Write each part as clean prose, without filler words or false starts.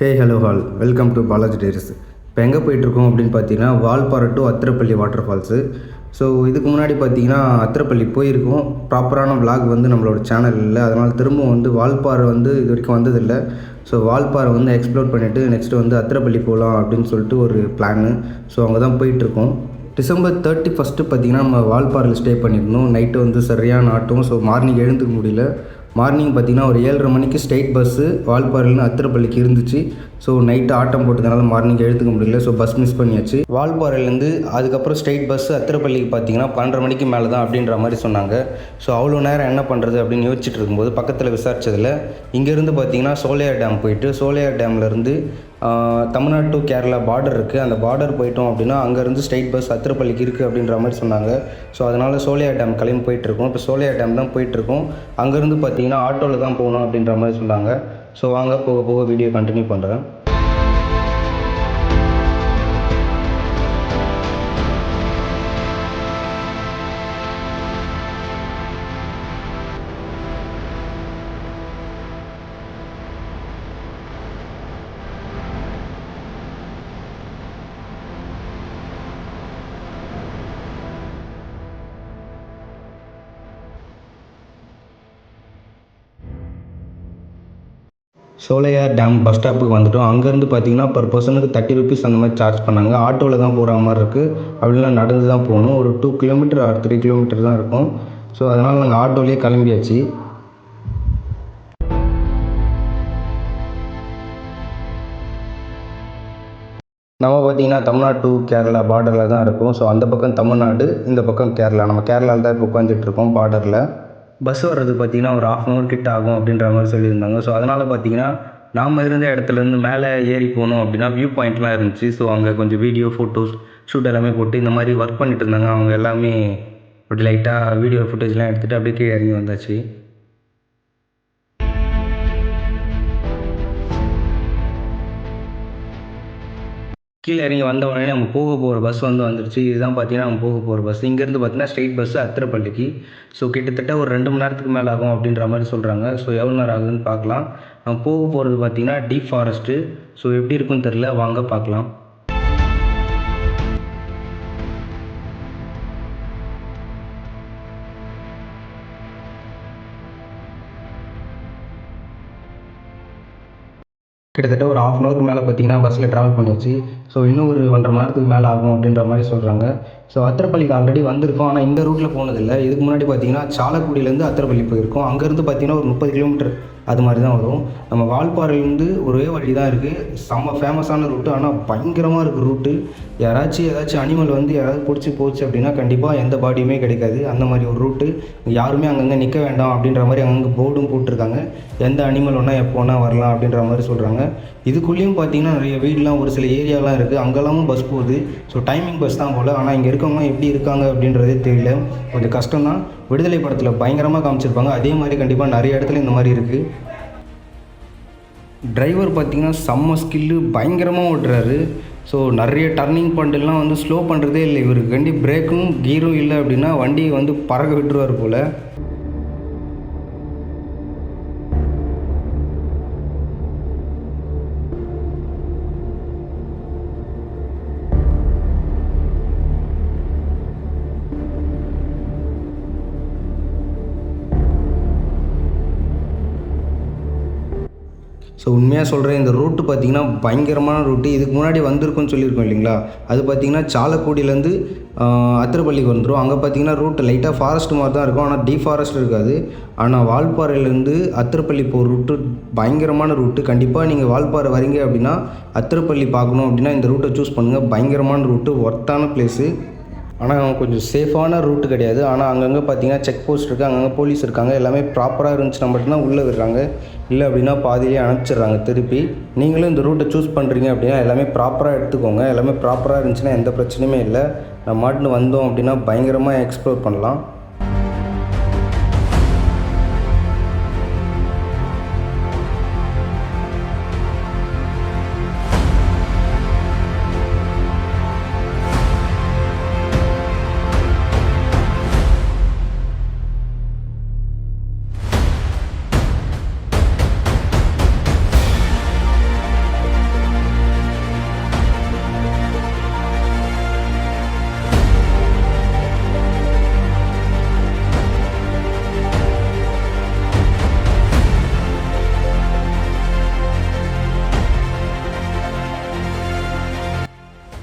Hello all welcome to Balaji diaries. இப்போ எங்கே போயிட்டுருக்கோம் அப்படின்னு பார்த்தீங்கன்னா Valparai to Athirappilly water falls. So இதுக்கு முன்னாடி பார்த்தீங்கன்னா அத்திரப்பள்ளி போயிருக்கோம். ப்ராப்பரான விளாக் வந்து நம்மளோட சேனல் இல்லை, அதனால் திரும்ப வந்து வால்பாறை வந்து இது வரைக்கும் வந்ததில்லை. ஸோ வால்பாறை வந்து எக்ஸ்ப்ளோர் பண்ணிவிட்டு நெக்ஸ்ட்டு வந்து அத்திரப்பள்ளி போகலாம் அப்படின்னு சொல்லிட்டு ஒரு பிளானு. ஸோ அங்கே தான் போயிட்டுருக்கோம். டிசம்பர் 31 பார்த்திங்கன்னா நம்ம வால்பாறையில் ஸ்டே பண்ணியிருந்தோம். நைட்டு வந்து சரியான ஆட்டம். ஸோ மார்னிங் எழுந்துக்க முடியல. மார்னிங் பார்த்திங்கன்னா ஒரு 7:30 மணிக்கு ஸ்ட்ரெயிட் பஸ்ஸு வால்பாறையிலேருந்து அத்திரப்பள்ளிக்கு இருந்துச்சு. ஸோ நைட்டு ஆட்டம் போட்டதுனால மார்னிங் எழுத்துக்க முடியல. ஸோ பஸ் மிஸ் பண்ணியாச்சு. வால்பாறையிலேருந்து அதுக்கப்புறம் ஸ்ட்ரெயிட் பஸ்ஸு அத்திரப்பள்ளிக்கு பார்த்திங்கன்னா 12:30 மணிக்கு மேலே தான் அப்படின்ற மாதிரி சொன்னாங்க. ஸோ அவ்வளோ நேரம் என்ன பண்ணுறது அப்படின்னு யோசிச்சுட்டு இருக்கும்போது பக்கத்தில் விசாரித்ததில் இங்கேருந்து பார்த்திங்கன்னா சோலையார் டேம் போயிட்டு சோலையார் டேம்லேருந்து தமிழ்நாடு டு கேரளா பார்டர் இருக்குது. அந்த பார்டர் போயிட்டோம் அப்படின்னா அங்கேருந்து ஸ்ட்ரெயிட் பஸ் அத்திரப்பள்ளிக்கு இருக்குது அப்படின்ற மாதிரி சொன்னாங்க. ஸோ அதனால் சோலையார் டேம் கிளம்பி போயிட்டுருக்கோம். இப்போ சோலையார் டேம் தான் போயிட்டுருக்கோம். அங்கேருந்து பார்த்திங்கன்னா ஆட்டோவில் தான் போகணும் அப்படின்ற மாதிரி சொன்னாங்க. ஸோ வாங்க போக போக வீடியோ கண்டினியூ பண்ணுறேன். சோலையார் டேம் பஸ் ஸ்டாப்புக்கு வந்துவிட்டோம். அங்கேருந்து பார்த்திங்கன்னா பர் பர்சனுக்கு 30 rupees அந்த மாதிரி சார்ஜ் பண்ணாங்க. ஆட்டோவில் தான் போகிற மாதிரி இருக்குது. அப்படிலாம் நடந்து தான் போகணும். ஒரு 2 கிலோமீட்டர் ஆர் 3 கிலோமீட்டர் தான் இருக்கும். ஸோ அதனால் நாங்கள் ஆட்டோலேயே கிளம்பியாச்சு. நம்ம பார்த்திங்கன்னா தமிழ்நாடு டு கேரளா பார்டரில் தான் இருக்கும். ஸோ அந்த பக்கம் தமிழ்நாடு, இந்த பக்கம் கேரளா. நம்ம கேரளாவில் தான் இப்போ உட்காந்துட்ருக்கோம் பார்டரில். பஸ் வர்றது பார்த்திங்கன்னா ஒரு 1/2 hour கிட்ட ஆகும் அப்படின்ற மாதிரி சொல்லியிருந்தாங்க. ஸோ அதனால் பார்த்திங்கன்னா நாம் இருந்த இடத்துலேருந்து மேலே ஏறி போனோம் அப்படின்னா வியூ பாயிண்ட்லாம் இருந்துச்சு. ஸோ அங்கே கொஞ்சம் வீடியோ ஃபோட்டோஸ் ஷூட் எல்லாமே போட்டு இந்த மாதிரி ஒர்க் பண்ணிட்டு இருந்தாங்க. அவங்க எல்லாமே அப்படி லைட்டாக வீடியோ ஃபுட்டேஜ்லாம் எடுத்துகிட்டு அப்படியே கீழே இறங்கி வந்தாச்சு. கீழே இறங்கி வந்த உடனே நம்ம போக போகிற பஸ் வந்துருச்சு. இதுதான் பார்த்தீங்கன்னா நம்ம போக போகிற பஸ். இங்கேருந்து பார்த்தீங்கன்னா ஸ்ட்ரெயிட் பஸ்ஸு அத்திரப்பள்ளிக்கு. ஸோ கிட்டத்தட்ட ஒரு 2 மணி நேரத்துக்கு மேலே ஆகும் அப்படின்ற மாதிரி சொல்கிறாங்க. ஸோ எவ்வளோ நேரம் ஆகுதுன்னு பார்க்கலாம். நம்ம போக போகிறது பார்த்தீங்கன்னா டீப் ஃபாரஸ்ட்டு. ஸோ எப்படி இருக்குன்னு தெரில, வாங்க பார்க்கலாம். கிட்டத்தட்ட ஒரு 1/2 hour மேலே பார்த்திங்கன்னா பஸ்ஸில் ட்ராவல் பண்ணிடுச்சு. ஸோ இன்னும் ஒரு 1.5 மணி நேரத்துக்கு மேலே ஆகும் அப்படின்ற மாதிரி சொல்கிறாங்க. ஸோ அத்திரப்பள்ளிக்கு ஆல்ரெடி வந்திருக்கோம், ஆனால் இந்த ரூட்டில் போனதில்லை. இதுக்கு முன்னாடி பார்த்திங்கன்னா சாலக்குடியிலேருந்து அத்திரப்பள்ளி போயிருக்கோம். அங்கேருந்து பார்த்திங்கன்னா ஒரு 30 கிலோமீட்டர் அது மாதிரி தான் வரும். நம்ம வால்பாறையிலேருந்து ஒரே வழி தான் இருக்குது. செம்ம ஃபேமஸான ரூட்டு, ஆனால் பயங்கரமாக இருக்குது ரூட்டு. ஏதாச்சும் அனிமல் வந்து யாராவது பிடிச்சி போச்சு அப்படின்னா கண்டிப்பாக எந்த பாடியுமே கிடைக்காது. அந்த மாதிரி ஒரு ரூட்டு. யாருமே அங்கங்கே நிற்க வேண்டாம் அப்படின்ற மாதிரி அங்கங்கே போர்டும் போட்டிருக்காங்க. எந்த அனிமல் வேணால் எப்போ வேணால் வரலாம் அப்படின்ற மாதிரி சொல்கிறாங்க. இதுக்குள்ளேயும் பார்த்திங்கன்னா நிறைய வீடெலாம் ஒரு சில ஏரியாலாம் இருக்குது. அங்கெல்லாமும் பஸ் போகுது. ஸோ டைமிங் பஸ் தான் போல். ஆனால் இங்கே இருக்கவங்க எப்படி இருக்காங்க அப்படின்றதே தெரியல. கொஞ்சம் கஷ்டம் தான். விடுதலை படத்தில் பயங்கரமாக காமிச்சிருப்பாங்க. அதே மாதிரி கண்டிப்பாக நிறைய இடத்துல இந்த மாதிரி இருக்குது. டிரைவர் பார்த்திங்கன்னா செம்ம ஸ்கில்லு, பயங்கரமாக ஓட்டுறாரு. ஸோ நிறைய டர்னிங் பாயிண்ட்லாம் வந்து ஸ்லோ பண்ணுறதே இல்லை இவருக்கு. வண்டி பிரேக்கும் கீரும் இல்லை அப்படின்னா வண்டியை வந்து பறக்க விட்டுருவார் போல். ஸோ உண்மையாக சொல்கிறேன், இந்த ரூட்டு பார்த்திங்கன்னா பயங்கரமான ரூட்டு. இதுக்கு முன்னாடி வந்திருக்குன்னு சொல்லியிருக்கோம் இல்லைங்களா. அது பார்த்திங்கன்னா சாலக்குடியிலேருந்து அத்திரப்பள்ளிக்கு வந்துடும். அங்கே பார்த்திங்கன்னா ரூட்டு லைட்டாக ஃபாரஸ்ட் மாதிரி தான் இருக்கும், ஆனால் டீஃபாரஸ்ட் இருக்காது. ஆனால் வால்பாறையிலேருந்து அத்திரப்பள்ளி போகிற ரூட்டு பயங்கரமான ரூட்டு. கண்டிப்பாக நீங்கள் வால்பாறை வரீங்க அப்படின்னா அத்திரப்பள்ளி பார்க்கணும் அப்படின்னா இந்த ரூட்டை சூஸ் பண்ணுங்கள். பயங்கரமான ரூட்டு, ஒர்த்தான பிளேஸு. ஆனால் கொஞ்சம் சேஃபான ரூட்டு கிடையாது. ஆனால் அங்கங்கே பார்த்திங்கன்னா செக் போஸ்ட் இருக்குது, அங்கங்கே போலீஸ் இருக்காங்க. எல்லாமே ப்ராப்பராக இருந்துச்சுன்னா மட்டும்தான் உள்ளே விடுறாங்க. இல்லை அப்படின்னா பாதியிலே அனுப்பிச்சிடுறாங்க திருப்பி. நீங்களும் இந்த ரூட்டை சூஸ் பண்ணுறீங்க அப்படின்னா எல்லாமே ப்ராப்பராக எடுத்துக்கோங்க. எல்லாமே ப்ராப்பராக இருந்துச்சுன்னா எந்த பிரச்சனையுமே இல்லை. நம்ம மாட்டுன்னு வந்தோம் அப்படின்னா பயங்கரமாக எக்ஸ்ப்ளோர் பண்ணலாம்.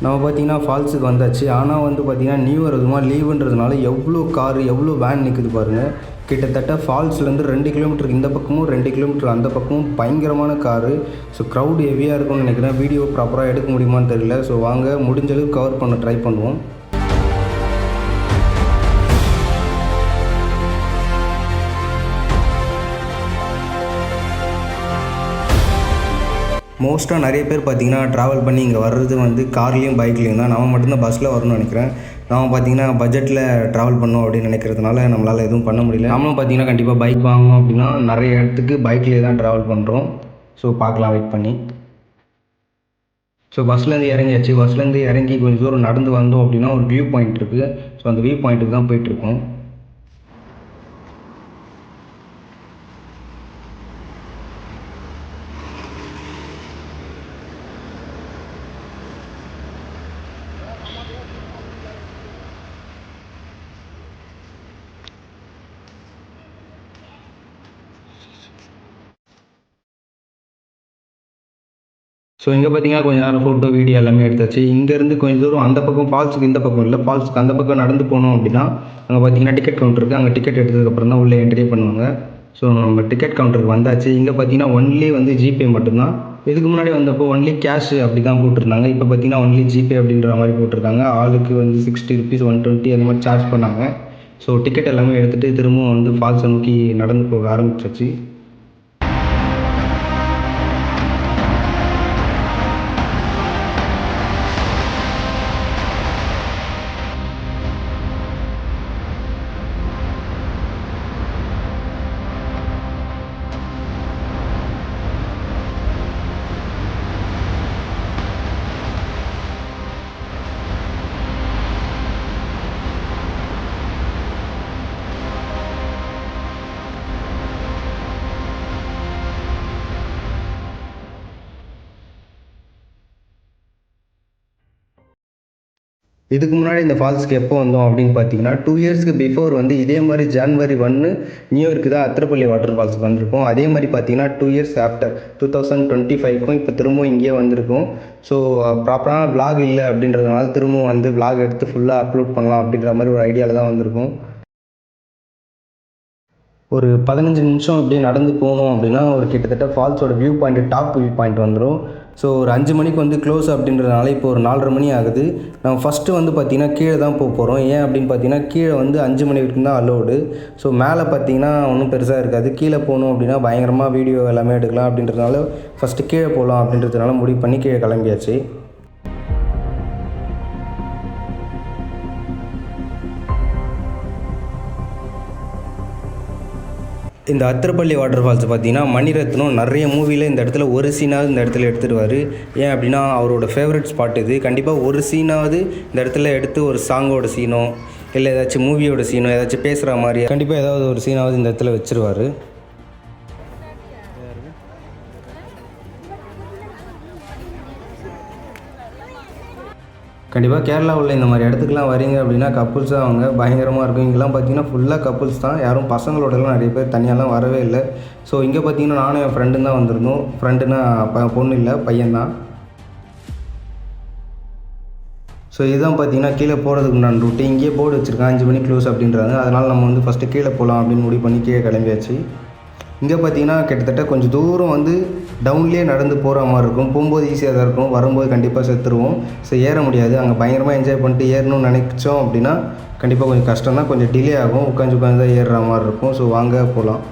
நம்ம பார்த்திங்கன்னா ஃபால்ஸுக்கு வந்தாச்சு. ஆனால் வந்து பார்த்திங்கன்னா நியூ இயர் அதுமா லீவுன்றதுனால எவ்வளோ காரு எவ்வளோ வேன் நிற்குது பாருங்கள். கிட்டத்தட்ட ஃபால்ஸ்லேருந்து 2 கிலோமீட்டருக்கு இந்த பக்கமும் 2 கிலோமீட்டர் அந்த பக்கமும் பயங்கரமான காரு. ஸோ க்ரௌடு ஹெவியாக இருக்கும்னு நினைக்கிறேன். வீடியோ ப்ராப்பராக எடுக்க முடியுமான்னு தெரியல. ஸோ வாங்க முடிஞ்சளவுக்கு கவர் பண்ண ட்ரை பண்ணுவோம். மோஸ்ட்டாக நிறைய பேர் பார்த்திங்கன்னா ட்ராவல் பண்ணி இங்கே வர்றது வந்து கார்லேயும் பைக்லேயும் தான். நம்ம மட்டும்தான் பஸ்ஸில் வரணும்னு நினைக்கிறேன். நம்ம பார்த்திங்கன்னா பட்ஜெட்டில் ட்ராவல் பண்ணோம் அப்படின்னு நினைக்கிறதுனால நம்மளால் எதுவும் பண்ண முடியல. நம்மளும் பார்த்திங்கன்னா கண்டிப்பாக பைக் வாங்கணும் அப்படின்னா நிறைய இடத்துக்கு பைக்லேயே தான் ட்ராவல் பண்ணுறோம். ஸோ பார்க்கலாம் வெயிட் பண்ணி. ஸோ பஸ்லேருந்து இறங்கியாச்சு. பஸ்லேருந்து இறங்கி கொஞ்சம் தூரம் நடந்து வந்தோம் அப்படின்னா ஒரு வியூ பாயிண்ட் இருக்குது. ஸோ அந்த வியூ பாயிண்ட்டுக்கு தான் போயிட்டுருக்கோம். ஸோ இங்கே பார்த்தீங்கன்னா கொஞ்சம் நேரம் ஃபோட்டோ வீடியோ எல்லாமே எடுத்தாச்சு. இங்கேருந்து கொஞ்சம் தூரம் அந்த பக்கம் ஃபால்ஸுக்கு இந்த பக்கம் இல்லை, ஃபால்ஸுக்கு அந்த பக்கம் நடந்து போனோம் அப்படின்னா அங்கே பார்த்தீங்கன்னா டிக்கெட் கவுண்டர் இருக்குது. அங்கே டிக்கெட் எடுத்ததுக்கப்புறம் தான் உள்ளே என்ட்ரி பண்ணுவாங்க. ஸோ நம்ம டிக்கெட் கவுண்டருக்கு வந்தாச்சு. இங்கே பார்த்தீங்கன்னா ஒன்லி வந்து ஜிபே மட்டும்தான். இதுக்கு முன்னாடி வந்தப்போ ஒன்லி கேஷ் அப்படி தான் போட்டிருந்தாங்க. இப்போ பார்த்தீங்கன்னா ஒன்லி ஜிபே அப்படின்ற மாதிரி போட்டிருக்காங்க. ஆளுக்கு வந்து 60 ருபீஸ் 120 அந்த மாதிரி சார்ஜ் பண்ணாங்க. ஸோ டிக்கெட் எல்லாமே எடுத்துகிட்டு திரும்பவும் வந்து ஃபால்ஸை நோக்கி நடந்து போக ஆரம்பிச்சாச்சு. இதுக்கு முன்னாடி இந்த ஃபால்ஸ்க்கு எப்போ வந்தோம் அப்படின்னு பார்த்தீங்கன்னா 2 இயர்ஸ்க்கு பிஃபோர் வந்து இதே மாதிரி ஜனவரி 1 நியூ இயர்க்கு தான் அத்திரப்பள்ளி வாட்டர் ஃபால்ஸ்க்கு வந்திருக்கோம். அதே மாதிரி பார்த்தீங்கன்னா 2 இயர்ஸ் ஆஃப்டர் 2025க்கும் இப்போ திரும்பவும் இங்கேயே வந்திருக்கோம். ஸோ ப்ராப்பரான விளாக் இல்லை அப்படின்றதுனால திரும்பவும் வந்து விளாக் எடுத்து ஃபுல்லாக அப்லோட் பண்ணலாம் அப்படின்ற மாதிரி ஒரு ஐடியாவில் தான் வந்திருக்கோம். ஒரு 15 நிமிஷம் இப்படி நடந்து போனோம் அப்படின்னா ஒரு கிட்டத்தட்ட ஃபால்ஸோட view point top view point வந்துடும். ஸோ ஒரு 5 மணிக்கு வந்து க்ளோஸ் அப்படின்றதுனால இப்போ ஒரு 4:30 மணி ஆகுது. நம்ம ஃபஸ்ட்டு வந்து பார்த்திங்கன்னா கீழே தான் போகிறோம். ஏன் அப்படின்னு பார்த்தீங்கன்னா கீழே வந்து 5 மணி வரைக்கும் தான் அலோடு. ஸோ மேலே பார்த்திங்கன்னா ஒன்றும் பெருசாக இருக்காது. கீழே போகணும் அப்படின்னா பயங்கரமாக வீடியோ எல்லாமே எடுக்கலாம் அப்படின்றதுனால ஃபஸ்ட்டு கீழே போகலாம் அப்படின்றதுனால முடிவு பண்ணி கீழே கிளம்பியாச்சு. இந்த அத்திரப்பள்ளி வாட்டர் ஃபால்ஸ் பார்த்திங்கன்னா மணிரத்னம் நிறைய மூவியில் இந்த இடத்துல ஒரு சீனாவது இந்த இடத்துல எடுத்துடுவார். ஏன் அப்படின்னா அவரோட ஃபேவரட் ஸ்பாட் இது. கண்டிப்பாக ஒரு சீனாவது இந்த இடத்துல எடுத்து ஒரு சாங்கோட சீனோ இல்லை ஏதாச்சும் மூவியோட சீனோ ஏதாச்சும் பேசுகிற மாதிரி கண்டிப்பாக ஏதாவது ஒரு சீனாவது இந்த இடத்துல வச்சுருவார். கண்டிப்பாக கேரளாவில் இந்த மாதிரி இடத்துக்குலாம் வரீங்க அப்படின்னா கப்புள்ஸாக அவங்க பயங்கரமாக இருக்கும். இங்கெல்லாம் பார்த்தீங்கன்னா ஃபுல்லாக கப்புள்ஸ் தான். யாரும் பசங்களோடலாம் நிறைய பேர் தனியாலாம் வரவே இல்லை. ஸோ இங்கே பார்த்தீங்கன்னா நானும் என் ஃப்ரெண்டும் தான் வந்திருந்தோம். ஃப்ரெண்டுனா பொண்ணு இல்லை, பையன்தான். ஸோ இதுதான் பார்த்தீங்கன்னா கீழே போகிறதுக்கு உண்டான ரூட்டு. இங்கேயே போர்டு வச்சுருக்கேன் 5 மணி க்ளோஸ் அப்படின்றாங்க. அதனால் நம்ம வந்து ஃபஸ்ட்டு கீழே போகலாம் அப்படின்னு முடிவு பண்ணி கீழே கிளம்பியாச்சு. இங்கே பார்த்தீங்கன்னா கிட்டத்தட்ட கொஞ்சம் தூரம் வந்து டவுன்லேயே நடந்து போகிற மாதிரி இருக்கும். போகும்போது ஈஸியாக தான் இருக்கும், வரும்போது கண்டிப்பாக செத்துருவோம். ஸோ ஏற முடியாது. அங்கே பயங்கரமாக என்ஜாய் பண்ணிட்டு ஏறணும்னு நினைச்சோம் அப்படின்னா கண்டிப்பாக கொஞ்சம் கஷ்டம் தான், கொஞ்சம் டிலே ஆகும். உட்காந்து தான் ஏறுற மாதிரி இருக்கும். ஸோ வாங்க போகலாம்.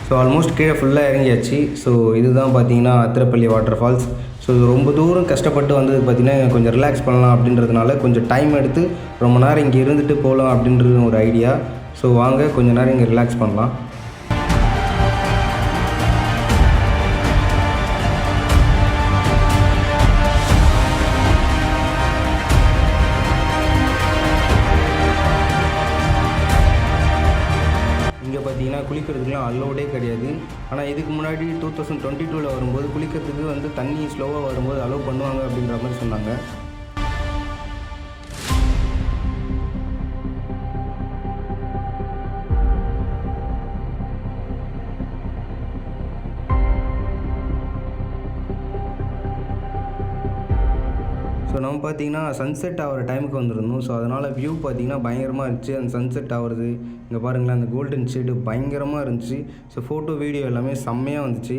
ஸோ ஆல்மோஸ்ட் கீழே ஃபுல்லாக இறங்கியாச்சு. ஸோ இதுதான் பார்த்தீங்கன்னா அத்திரப்பள்ளி வாட்டர் ஃபால்ஸ். ஸோ இது ரொம்ப தூரம் கஷ்டப்பட்டு வந்தது பார்த்திங்கன்னா கொஞ்சம் ரிலாக்ஸ் பண்ணலாம் அப்படின்றதுனால கொஞ்சம் டைம் எடுத்து ரொம்ப நேரம் இங்கே இருந்துட்டு போகலாம் அப்படின்றது ஒரு ஐடியா. ஸோ வாங்க கொஞ்சம் நேரம் இங்கே ரிலாக்ஸ் பண்ணலாம். பார்த்தீங்கன்னா குளிக்கிறதுக்குலாம் அலோடே கிடையாது. ஆனால் இதுக்கு முன்னாடி 2022 வரும்போது குளிக்கிறதுக்கு வந்து தண்ணி ஸ்லோவாக வரும்போது அலோவ் பண்ணுவாங்க அப்படின்ற மாதிரி சொன்னாங்க. நம்ம பார்த்தீங்கன்னா சன்செட் ஆகிற டைமுக்கு வந்துருந்தோம். ஸோ அதனால் வியூ பார்த்தீங்கன்னா பயங்கரமாக இருந்துச்சு. அந்த சன்செட் ஆகிறது இங்கே பாருங்களேன், அந்த கோல்டன் ஷேடு பயங்கரமாக இருந்துச்சு. ஸோ ஃபோட்டோ வீடியோ எல்லாமே செம்மையாக வந்துச்சு.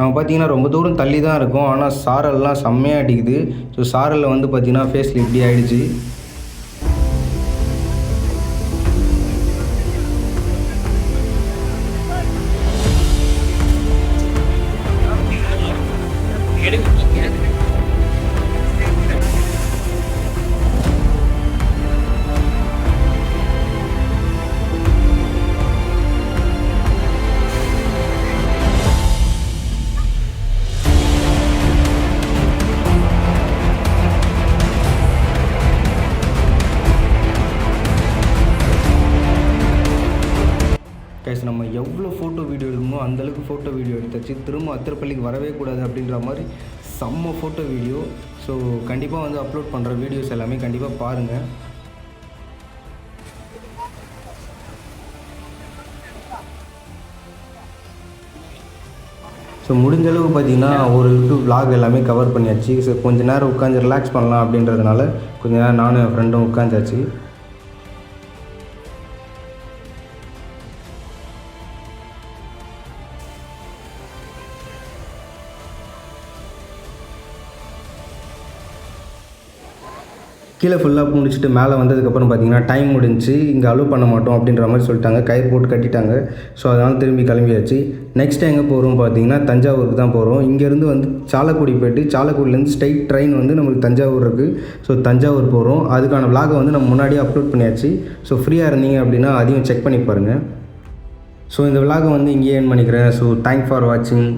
நம்ம பார்த்தீங்கன்னா ரொம்ப தூரம் தள்ளி தான் இருக்கும். ஆனால் சாரல்லாம் செம்மையாக அடிக்குது. ஸோ சாரலில் வந்து பார்த்தீங்கன்னா ஃபேஸில் இப்படி ஆகிடுச்சு. கைஸ், நம்ம எவ்வளோ ஃபோட்டோ வீடியோ எடுக்கணுமோ அந்தளவுக்கு ஃபோட்டோ வீடியோ எடுத்தாச்சு. திரும்ப அத்திரப்பள்ளிக்கு வரவே கூடாது அப்படின்ற மாதிரி செம்ம ஃபோட்டோ வீடியோ. ஸோ கண்டிப்பாக வந்து அப்லோட் பண்ணுற வீடியோஸ் எல்லாமே கண்டிப்பாக பாருங்கள். ஸோ முடிஞ்ச அளவுக்கு பார்த்திங்கன்னா ஒரு vlog எல்லாமே கவர் பண்ணியாச்சு. ஸோ கொஞ்சம் நேரம் உட்காந்து ரிலாக்ஸ் பண்ணலாம் அப்படின்றதுனால கொஞ்சம் நேரம் நானும் என் ஃப்ரெண்டும் உட்காந்தாச்சு. கீழே ஃபுல்லாக முடிச்சுட்டு மேலே வந்ததுக்கப்புறம் பார்த்தீங்கன்னா டைம் முடிஞ்சு இங்கே அலோவ் பண்ண மாட்டோம் அப்படின்ற மாதிரி சொல்லிட்டாங்க. கயிறு போட்டு கட்டிட்டாங்க. ஸோ அதனால் திரும்பி கிளம்பியாச்சு. நெக்ஸ்ட் எங்கே போகிறோம் பார்த்தீங்கன்னா தஞ்சாவூருக்கு தான் போகிறோம். இங்கேருந்து வந்து சாலக்குடி போய்ட்டு சாலக்குடியிலேருந்து ஸ்ட்ரைட் ட்ரெயின் வந்து நம்மளுக்கு தஞ்சாவூர் இருக்குது. ஸோ தஞ்சாவூர் போகிறோம். அதுக்கான vlog வந்து நம்ம முன்னாடியே அப்லோட் பண்ணியாச்சு. ஸோ ஃப்ரீயாக இருந்தீங்க அப்படின்னா அதையும் செக் பண்ணி பாருங்கள். ஸோ இந்த vlog வந்து இங்கேயே எண்ட் பண்ணிக்கிறேன். ஸோ தேங்க்ஸ் ஃபார் வாட்சிங்.